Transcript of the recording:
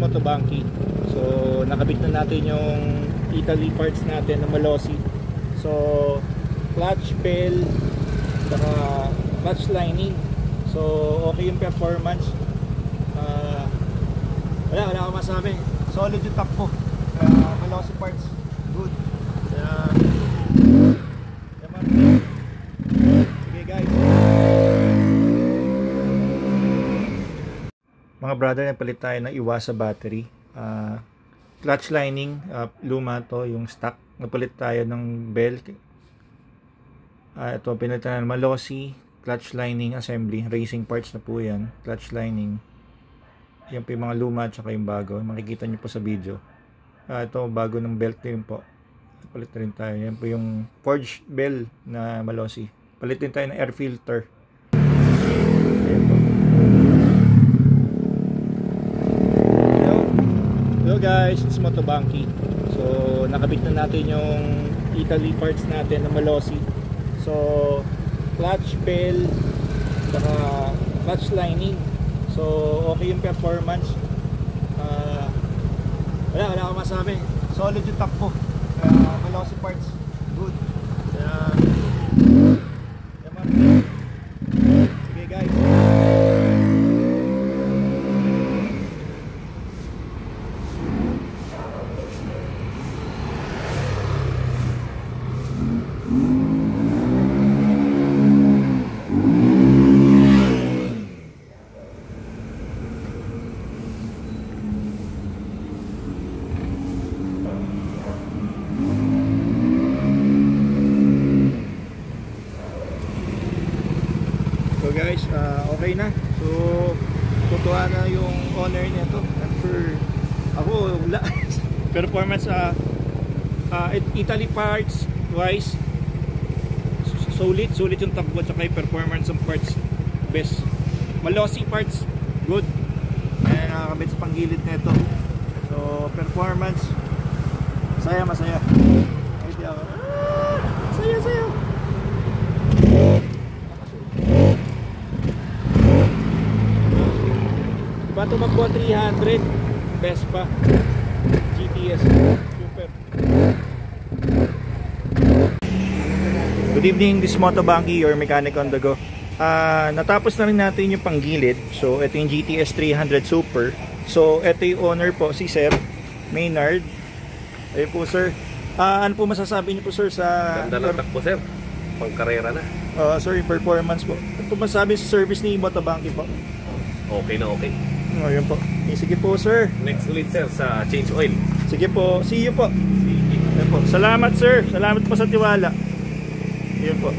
Motobanki. So nakabit na natin yung Italy parts natin ng Malossi. So clutch bell, saka clutch lining. So okay yung performance. Wala akong masabi. Solid yung takbo. Malossi parts, good. Sige guys. Mga brother, nagpalit tayo ng Iwasa battery. Clutch lining, luma to, yung stock. Nagpalit tayo ng bell. Ito, pinalitan ng Malossi clutch lining assembly. Racing parts na po yan. Clutch lining. Yan po yung mga luma at saka yung bago. Makikita nyo po sa video. Ito, bago ng belt din po. Palit rin tayo. Yan po yung forged bell na Malossi. Palit din tayo ng air filter. Ayan po. Hello guys, it's Motobanki. So nakabit na natin yung Italy parts natin ng Malossi. So clutch bell, saka clutch lining. So okay yung performance. Wala akong masabi. Solid yung takbo. Malossi parts, good. Sige guys. So guys, okay na. So tutuwa na yung owner nito. Ako wala. Performance Italy parts wise, solid yung takbo at saka yung performance ng parts best. Malossi parts, good. Ayan, nakakabit sa panggilid nito. So performance, masaya. Ay, ako. Saya. Diba tumakbo 300, best pa. GTS, super. Good evening, this is Motobanki, your mechanic on the go. Natapos na rin natin yung panggilid. So ito yung GTS 300 Super. So ito yung owner po, si Sir Maynard. Ayun po sir. Ano po masasabi niyo po sir sa... Ganda ng takbo sir, pang karera na. Sir, performance po. Ano po masasabi sa service ni Motobanki po? Okay na okay. Ayun po. Sige po sir. Next ulit sir sa change oil. Sige po, see you po. Ayun po. Salamat sir, salamat po sa tiwala. Ayun po.